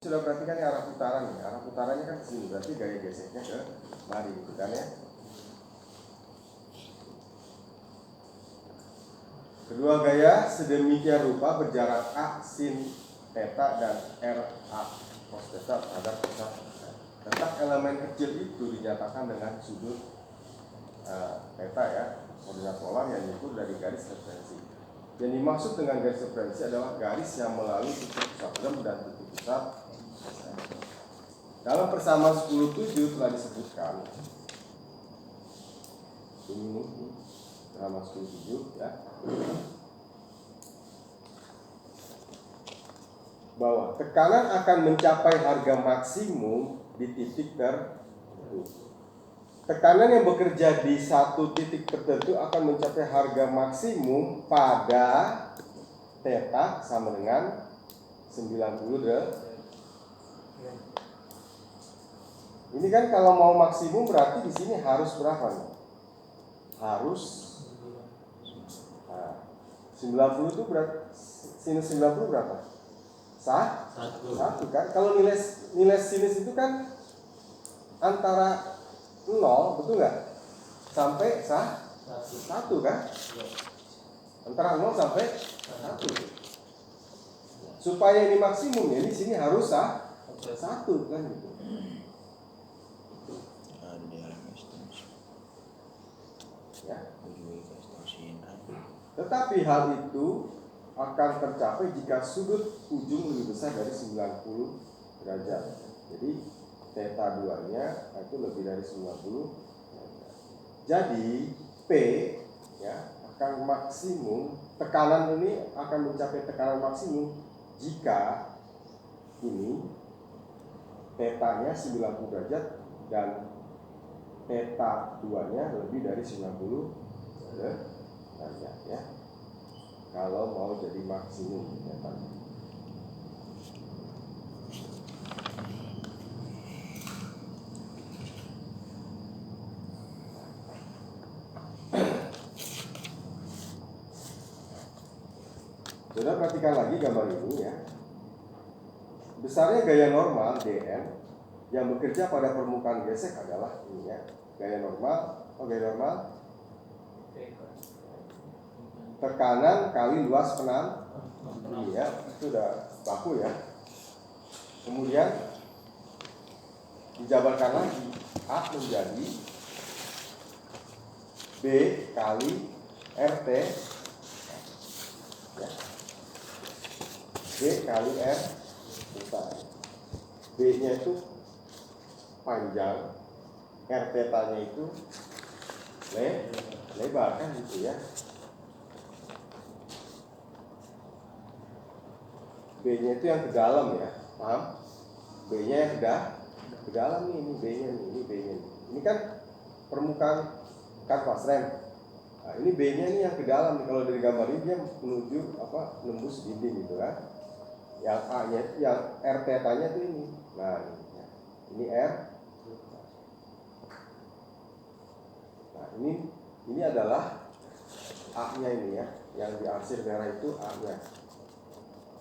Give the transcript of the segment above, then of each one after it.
Sudah perhatikan ya arah putaran nih, arah putarannya kan ke sini, berarti gaya geseknya ke mari gitu kan ya. Kedua gaya sedemikian rupa berjarak A sin theta dan RA cos theta terhadap theta. Letak elemen kecil itu dinyatakan dengan sudut theta ya, koordinat polar yang diukur dari garis referensi. Yang dimaksud dengan garis referensi adalah garis yang melalui titik pusat lem dan titik pusat. Dalam persamaan 10.7 telah disebutkan ini persamaan 10.7 ya, bahwa tekanan akan mencapai harga maksimum di titik tertentu. Tekanan yang bekerja di satu titik tertentu akan mencapai harga maksimum pada theta sama dengan 90 derajat. Ini kan kalau mau maksimum berarti di sini harus berapa nih? Harus 90 itu berarti sinus 90 berapa? Satu kan? Kalau nilai sinus itu kan antara 0, betul nggak? Sampai 1 kan? Antara 0 sampai 1. Supaya ini maksimum ya, di sini harus 1 kan gitu. Ya. Tetapi hal itu akan tercapai jika sudut ujung lebih besar dari 90 derajat. Jadi theta 2-nya itu lebih dari 90 derajat. Jadi P ya akan maksimum, tekanan ini akan mencapai tekanan maksimum jika ini theta-nya 90 derajat dan theta 2-nya lebih dari 90 derajat ya. Kalau mau jadi maksimum theta. Sudah perhatikan lagi gambar ini ya. Besarnya gaya normal Dn yang bekerja pada permukaan gesek adalah ini ya. Gaya normal, gaya normal tekanan kali luas penam. Ini ya, itu udah baku ya. Kemudian dijabarkan lagi A menjadi B kali RT ya. B kali R theta. B-nya itu panjang, R theta-nya itu lebar kan gitu ya. B-nya itu yang ke dalam ya, paham? B-nya yang ke dalam nih, ini B-nya nih, ini B-nya nih. Ini kan permukaan kanvas rem. Nah, ini B-nya nih yang ke dalam nih. Kalau dari gambar ini dia menuju nembus dinding gitu kan. Yang A-nya, yang R theta-nya itu ini. Nah, ini R. Nah, ini adalah A-nya ini ya, yang diarsir merah itu A-nya.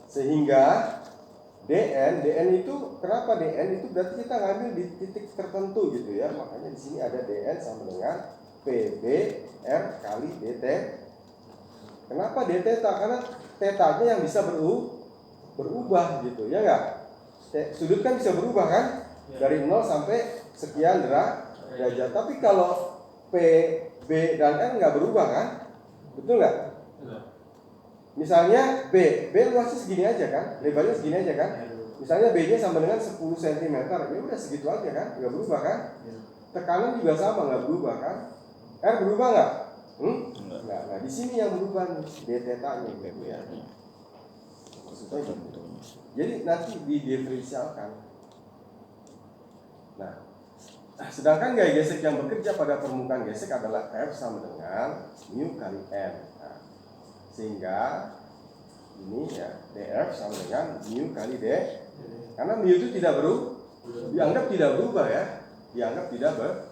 Sehingga DN itu kenapa DN itu berarti kita ngambil di titik tertentu gitu ya. Makanya di sini ada DN sama dengan PB R kali DT. Kenapa D theta? Karena theta-nya yang bisa berubah gitu ya enggak? Sudut kan bisa berubah kan? Dari 0 sampai sekian derajat. Tapi kalau P, B dan R nggak berubah kan? Betul nggak? Misalnya B luasnya segini aja kan, lebarnya segini aja kan. Misalnya B-nya sama dengan 10 cm, ya udah segitu aja kan, nggak berubah kan. Tekanan juga sama, nggak berubah kan. R berubah nggak? Nggak. Nah di sini yang berubah nih, D theta-nya gitu ya. Maksudnya gitu. Jadi nanti didiferensialkan. Nah, sedangkan gaya gesek yang bekerja pada permukaan gesek adalah F sama dengan mu kali N. Nah, sehingga ini ya df sama dengan mu kali d, karena mu itu dianggap tidak berubah ya, dianggap tidak berubah.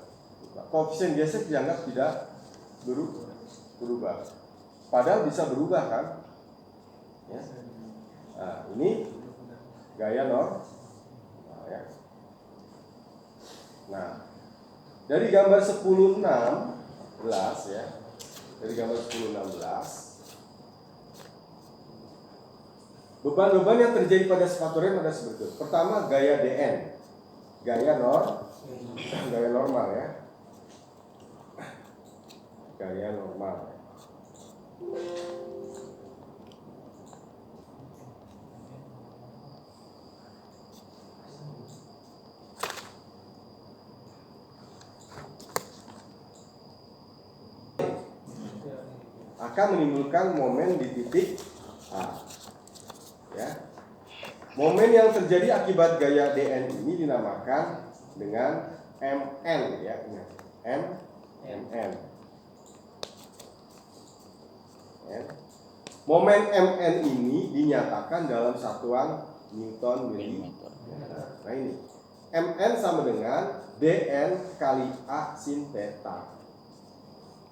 Koefisien gesek dianggap tidak berubah, padahal bisa berubah kan ya. Nah, ini gaya ya. Nah, dari gambar 10.16 ya. Dari gambar 10.16, beban-beban yang terjadi pada sepatu rem ada seperti itu. Pertama, gaya DN. Gaya normal ya. Gaya normal. Akan menimbulkan momen di titik A. Ya. Momen yang terjadi akibat gaya DN ini dinamakan dengan MN ya. MN. Ya. Momen MN ini dinyatakan dalam satuan Newton milimeter. Nah ini MN sama dengan DN kali A sin theta.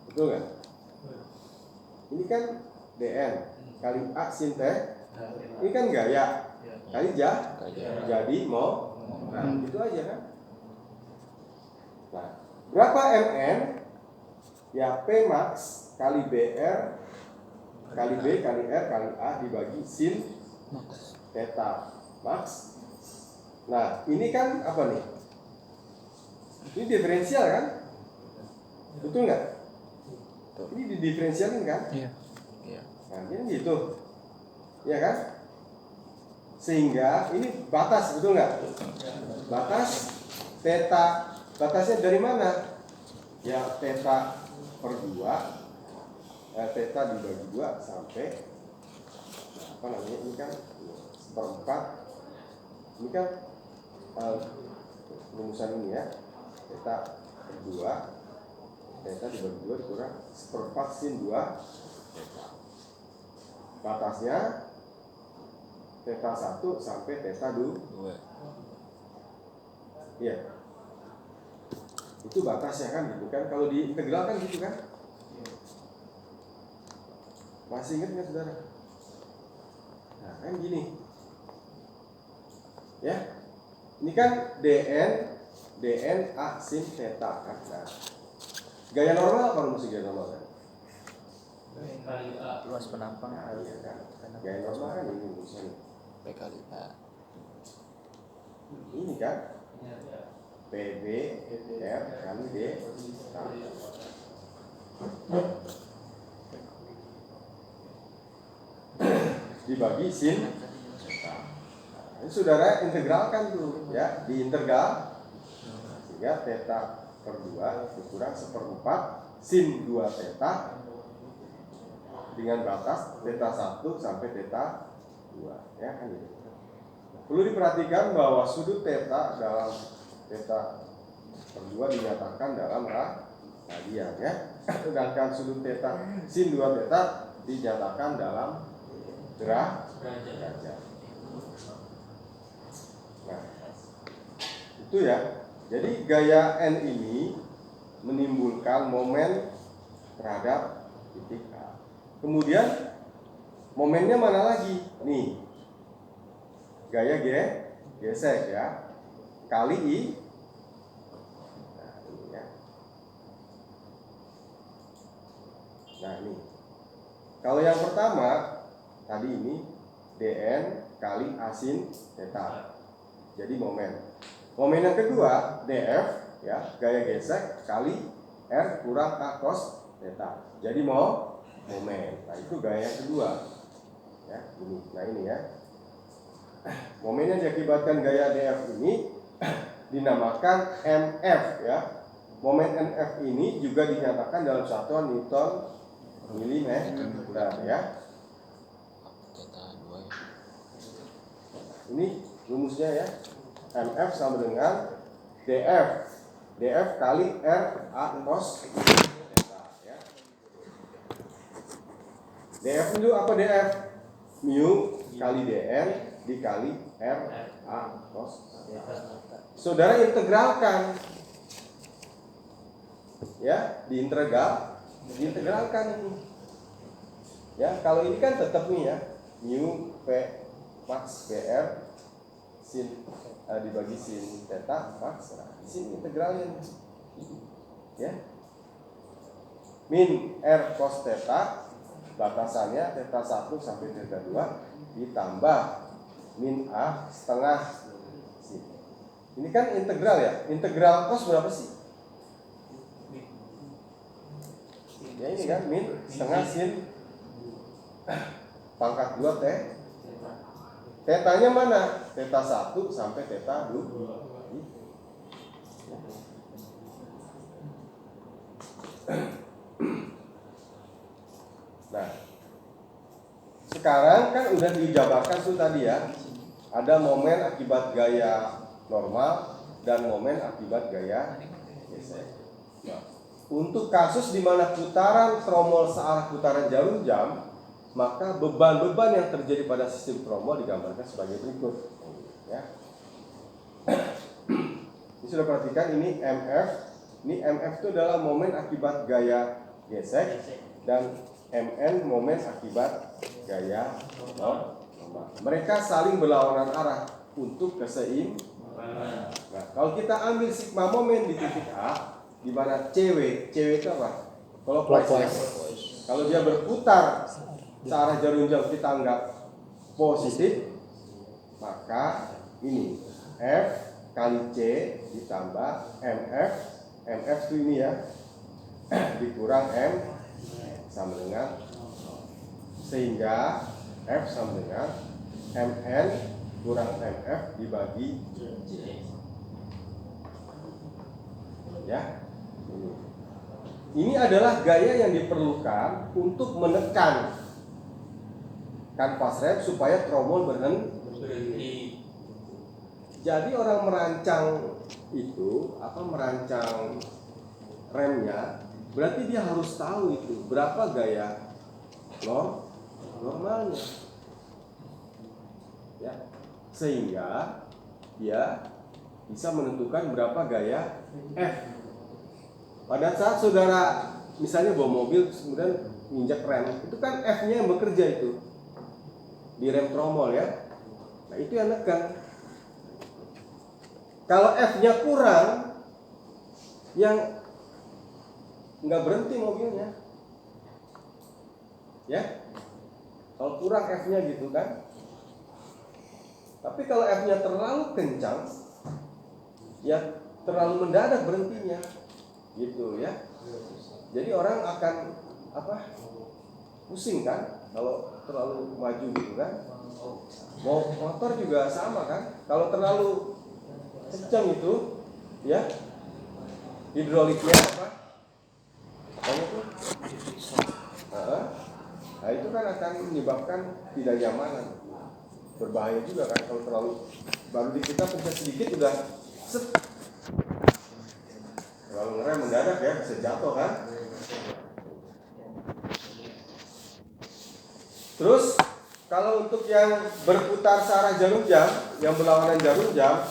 Betul nggak? Ini kan DN kali A sin theta. Ini kan gaya kali jadi nah itu aja kan. Nah berapa MN? Ya P max kali BR kali B kali R kali A dibagi sin theta max. Nah ini kan apa nih? Ini diferensial kan? Betul nggak? Ini didiferensialin kan? Iya. Nah ini gitu, ya kan? Sehingga ini batas, betul nggak? Batas theta, batasnya dari mana? Ya theta per 2, theta dibagi 2 sampai apa namanya? Ini kan seperempat. Ini kan rumusan ini ya, theta per 2. Theta dibagi 2 dikurang seperempat sin 2 theta. Batasnya theta 1 sampai theta 2. Iya. Itu batasnya kan gitu kan. Kalau di integral kan gitu kan. Masih ingat nggak saudara? Nah kan gini. Ya. Ini kan DN A sin theta kan. Nah, gaya normal apa rumus gaya normal kan? Luas penampang. Nah, iya kan. Gaya normal kan ini rumusnya. P kali A. Ini kan PB R kali D. Nah. Dibagi sin. Nah, ini saudara integralkan tuh ya, diintegral sehingga theta per 2 dikurang seperempat sin 2 theta dengan batas theta 1 sampai theta 2 ya kan gitu. Perlu diperhatikan bahwa sudut theta dalam theta per 2 dinyatakan dalam radian ya. Sedangkan sudut theta sin 2 theta dinyatakan dalam derajat. Nah, itu ya. Jadi gaya N ini menimbulkan momen terhadap titik A. Kemudian momennya mana lagi? Nih, gaya gesek ya, kali I. Nah ini ya. Nah ini. Kalau yang pertama tadi ini DN kali A sin theta. Jadi momen. Momen yang kedua DF ya, gaya gesek kali R kurang A cos theta. Jadi momen. Nah itu gaya yang kedua. Ya, ini. Nah ini ya. Momen yang diakibatkan gaya DF ini dinamakan MF ya. Momen MF ini juga dinyatakan dalam satuan Newton milimeter ya. Ini rumusnya ya. MF sama dengan DF kali R A cos theta ya. DF itu apa DF? Mu kali DN dikali R A cos theta. Saudara integralkan ya, diintegralkan ini. Ya, kalau ini kan tetap nih ya, mu P max PR sin dibagi sin theta max. Nah, di sini integralnya ya. Min R cos theta, batasannya theta 1 sampai theta 2 ditambah min A setengah sin. Ini kan integral ya. Integral cos berapa sih? Ya ini kan min setengah sin pangkat 2 T. Tetanya mana? Theta 1 sampai theta 2. Nah, sekarang kan udah dijabarkan tuh tadi ya. Ada momen akibat gaya normal dan momen akibat gaya gesek. Nah, untuk kasus di mana putaran tromol searah putaran jarum jam, maka beban-beban yang terjadi pada sistem tromol digambarkan sebagai berikut. Ya. Ini sudah perhatikan, ini MF. Ini MF itu adalah momen akibat gaya gesek dan MN momen akibat gaya normal. Mereka saling berlawanan arah untuk keseimbangan. Nah, kalau kita ambil sigma momen di titik A, di mana CW itu apa? Clockwise. Kalau dia berputar searah jarum jam kita anggap positif, maka ini F kali C ditambah MF itu ini ya, dikurang M sama dengan, sehingga F sama dengan MN kurang MF dibagi C. Ya, ini adalah gaya yang diperlukan untuk menekan kanvas rem supaya tromol berhenti. Jadi orang merancang itu, merancang remnya, berarti dia harus tahu itu berapa gaya normalnya, ya, sehingga dia bisa menentukan berapa gaya F. Pada saat saudara misalnya bawa mobil kemudian injak rem, itu kan F-nya yang bekerja itu di rem tromol ya. Nah itu yang nekan. Kalau F-nya kurang, yang nggak berhenti mobilnya, ya. Kalau kurang F-nya gitu kan. Tapi kalau F-nya terlalu kencang, ya terlalu mendadak berhentinya, gitu ya. Jadi orang akan pusing kan kalau terlalu maju gitu kan. Mau motor juga sama kan. Kalau terlalu kencang itu, ya hidroliknya nah itu kan akan menyebabkan tidak nyamanan, berbahaya juga kan kalau terlalu, baru di kita pencet sedikit udah set, terlalu ngerem mendadak ya bisa jatuh kan. Terus kalau untuk yang berputar searah jarum jam, yang berlawanan jarum jam,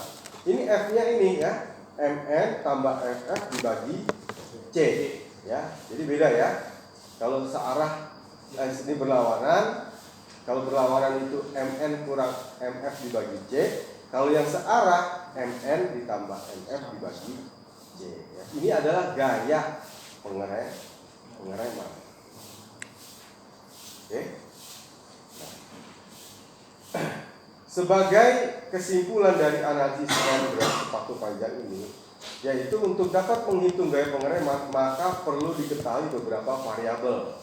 ini F-nya ini ya, MN tambah FF dibagi C ya. Jadi beda ya. Kalau searah ini berlawanan, kalau berlawanan itu MN kurang MF dibagi C. Kalau yang searah MN ditambah MF dibagi C ya. Ini adalah gaya pengereman. Oke. Sebagai kesimpulan dari analisis rem sepatu panjang ini, yaitu untuk dapat menghitung gaya pengereman, maka perlu diketahui beberapa variabel.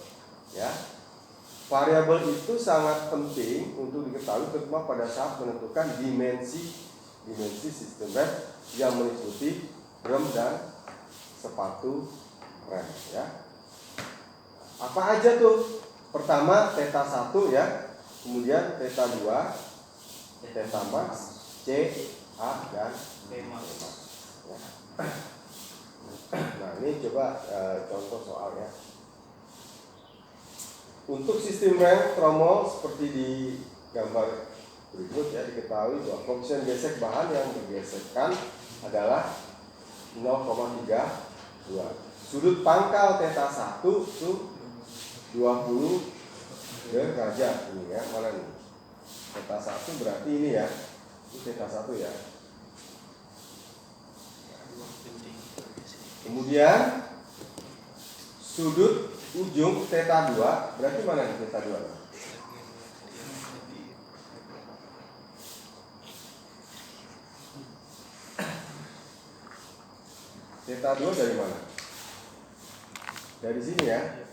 Ya, variabel itu sangat penting untuk diketahui, terutama pada saat menentukan dimensi sistem rem yang meliputi rem dan sepatu rem. Ya, apa aja tuh? Pertama theta 1 ya, kemudian theta 2. Theta max, C, A, dan D max. Ya. Nah ini coba contoh soalnya. Untuk sistem rem tromol seperti di gambar berikut ya, diketahui bahwa koefisien gesek bahan yang digesekkan adalah 0,32. Sudut pangkal theta 1 itu 20 derajat ini ya, mana nih? Theta 1 berarti ini ya, ini theta 1 ya. Kemudian sudut ujung theta 2, berarti mana nih theta 2? Theta 2 dari mana? Dari sini ya,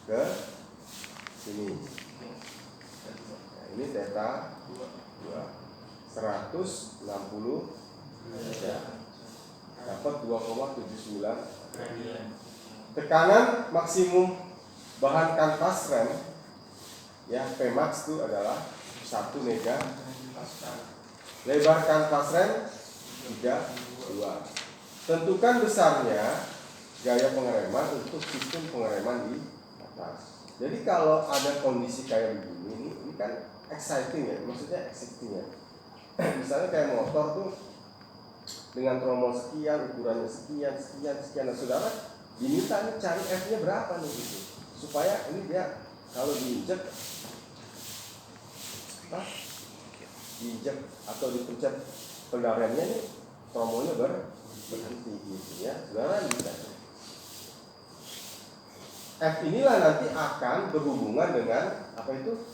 ke sini. Nah, ini theta 2 160 derajat, dapat 2,79. Tekanan maksimum bahan kanvas rem ya, Pmax itu adalah 1 mega pascal. Lebar kanvas rem 32. Tentukan besarnya gaya pengereman untuk sistem pengereman di atas. Jadi kalau ada kondisi kayak begini, ini kan exciting ya, maksudnya exciting ya. Misalnya kayak motor tuh dengan tromol sekian, ukurannya sekian. Nah, saudara diminta nih cari F-nya berapa nih gitu, supaya ini dia kalau diinjek atau dipencet pedal remnya nih tromolnya berhenti gitu ya, saudara bisa. F inilah nanti akan berhubungan dengan apa itu?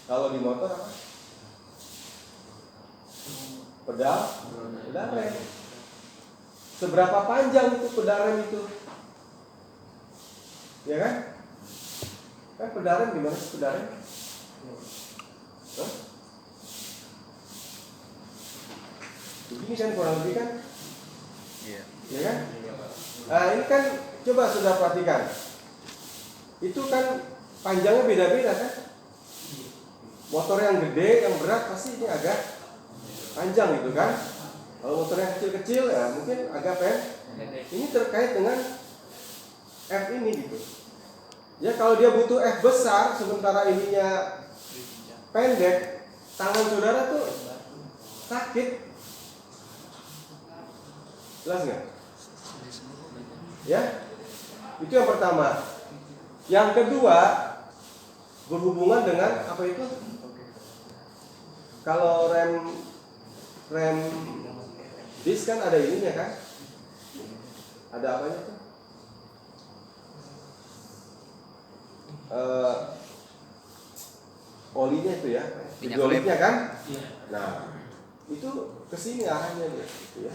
Kalau di motor apa? Pedal rem. Seberapa panjang itu pedal rem itu? Ya kan? Kan pedal rem gimana sih pedal rem? Hah? Begini kan kurang lebih kan? Iya. Ya kan? Nah ini kan coba sudah perhatikan. Itu kan panjangnya beda-beda kan? Motor yang gede, yang berat pasti ini agak panjang gitu kan. Kalau motor yang kecil-kecil ya mungkin agak pendek. Ini terkait dengan F ini gitu. Ya kalau dia butuh F besar sementara ininya pendek, tangan saudara tuh sakit. Jelas nggak? Ya, itu yang pertama. Yang kedua berhubungan dengan apa itu? Kalau rem disk kan ada ininya kan? Ada apanya tuh? Olinya itu ya, hidroliknya kan? Nah, itu kesini arahnya gitu ya.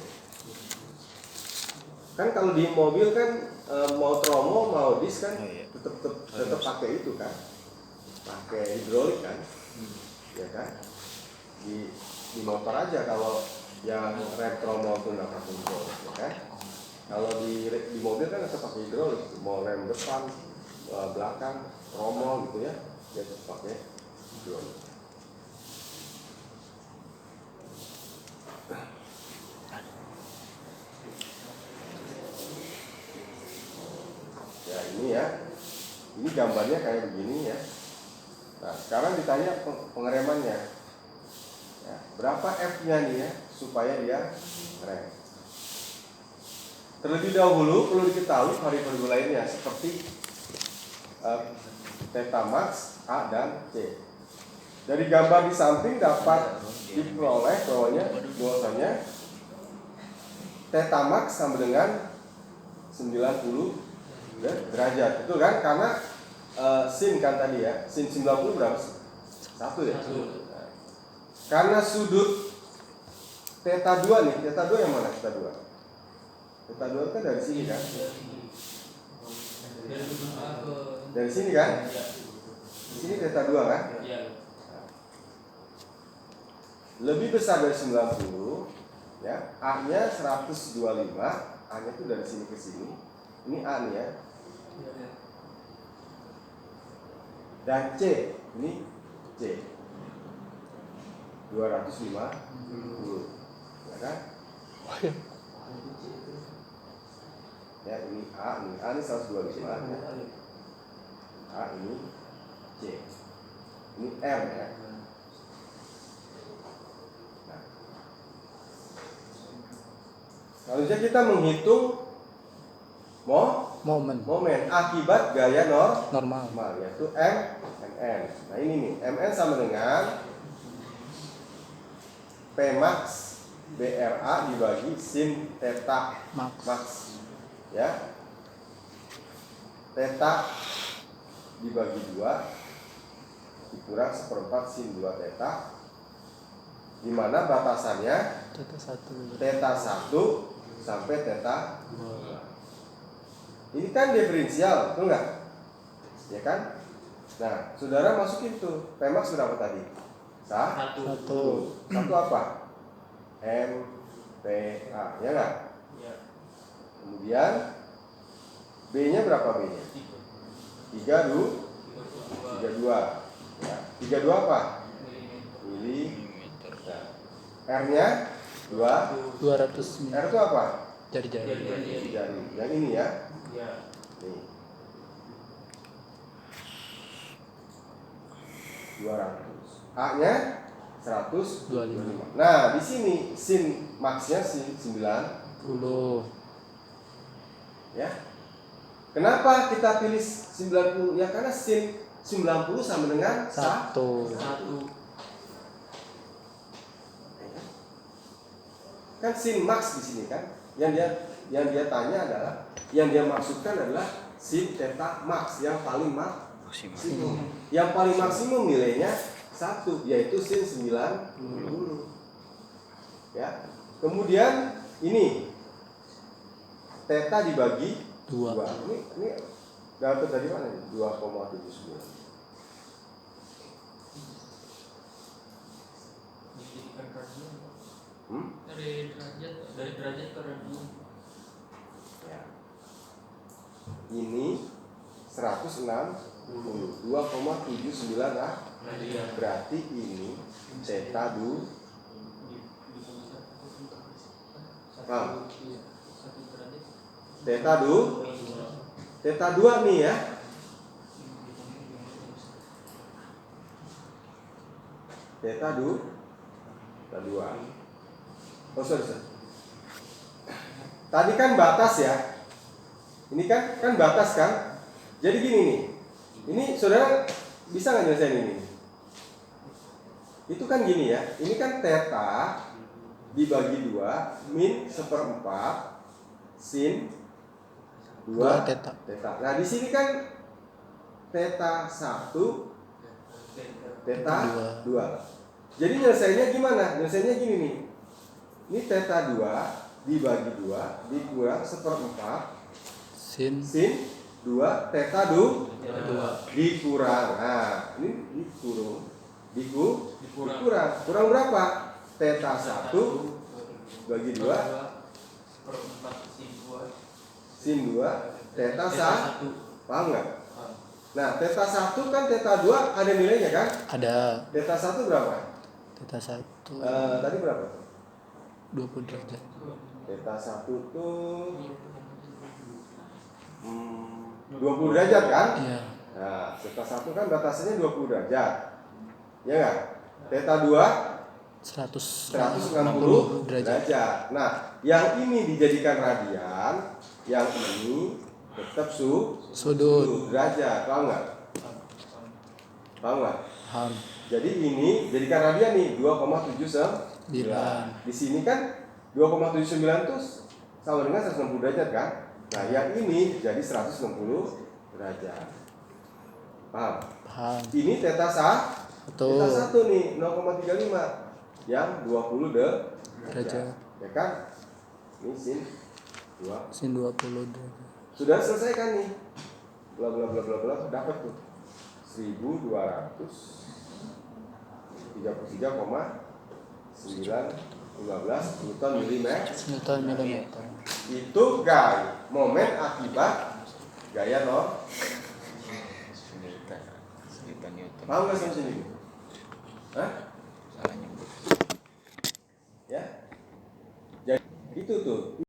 Kan kalau di mobil kan mau tromol mau disk kan tetap pakai itu kan, pakai hidrolik kan, ya kan? Di motor aja kalau yang rem tromol itu nggak pakai hidrolik, ya kan? Kalau di mobil kan tetap pakai hidrolik, mau rem depan, belakang, tromol gitu ya, dia tetap pakai hidrolik. Ya ini ya, ini gambarnya kayak begini ya. Nah sekarang ditanya pengeremannya, ya, berapa F-nya nih ya supaya dia rem. Terlebih dahulu perlu diketahui variabel lainnya seperti theta max, A dan C. Dari gambar di samping dapat diperoleh bahwasanya theta max sama dengan 90 derajat, betul kan? Karena sin kan tadi ya, sin 90 berapa sih? 1 ya? Nah, karena sudut theta 2 nih, theta 2 yang mana theta 2? Theta 2 kan dari sini kan? Dari sini kan? Di sini theta 2 kan? Lebih besar dari 90 ya, A-nya 125, A-nya itu dari sini ke sini. Ini A nih ya. Dan C, ini C 250, ya kan? Ya ini A ini 125 ya. A ini C, ini R ya. Nah, selanjutnya kita menghitung momen akibat gaya normal yaitu MN. Nah ini nih, MN sama dengan P max BRA dibagi sin theta max. Ya. Theta dibagi 2 dikurang 1/4 sin 2 theta, di mana batasannya theta 1 sampai theta 2. Ini kan diferensial, betul nggak? Ya kan? Nah, saudara masukin tuh P max berapa tadi? Satu apa? MPA, ya nggak? Kemudian B-nya berapa B-nya? 32. Ya. 32 apa? Milimeter. Nah, R-nya 200. R itu apa? Jari-jari. Yang ini ya. Nih. 200. A-nya 125. Nah, di sini sin max-nya 90. Ya. Kenapa kita pilih 90? Ya karena sin 90 sama dengan 1. Kan sin max di sini kan. Yang dia tanya adalah, yang dia maksudkan adalah sin theta max yang paling maksimum. Yang paling maksimum nilainya 1, yaitu sin 90. Ya. Kemudian ini theta dibagi 2. Ini dapat dari mana nih? 2,79. Dari derajat ke radian. Ya. Ini 160. 2,79 lah. Berarti ini theta 2. Theta 2 nih ya. Theta 2. Oh, sorry. Tadi kan batas ya. Ini kan batas kan. Jadi gini nih. Ini saudara bisa nggak nyelesain ini? Itu kan gini ya. Ini kan theta dibagi 2 min 1/4 sin 2 theta. Nah, di sini kan theta 1 theta 2. Jadi nyelesainnya gimana? Nyelesainnya gini nih. Ini theta 2 dibagi 2 dikurang 1/4 sin 2 theta 2 dikurang. Nah, ini dikurang. Kurang berapa? Theta 1 bagi 2 sin 2 theta 1. Paham nggak? Nah, theta 1 kan theta 2 ada nilainya kan? Ada. Theta 1 berapa? Theta 1 tadi berapa? 20 derajat. Theta 1 tuh 20 derajat kan? Iya. Nah, theta 1 kan batasnya 20 derajat. Ya nggak? Theta 2 160 derajat. Nah, yang ini dijadikan radian, yang ini tetap sudut derajat. Paham nggak? Paham. Jadi ini jadikan radian nih 2,79. Di sini kan 2,79 itu sama dengan 160 derajat kan? Nah, yang ini jadi 160 derajat. Paham? Ini theta 1 nih 0,35 yang 20 derajat. Ya kan? Ini sin 20 derajat. Sudah selesai kan nih? Bla bla bla bla bla, dapat tuh 1233,915 Newton milimeter. Itu gaya momen akibat gaya Paham nggak sampai sini? Hah? Ya? Jadi itu tuh.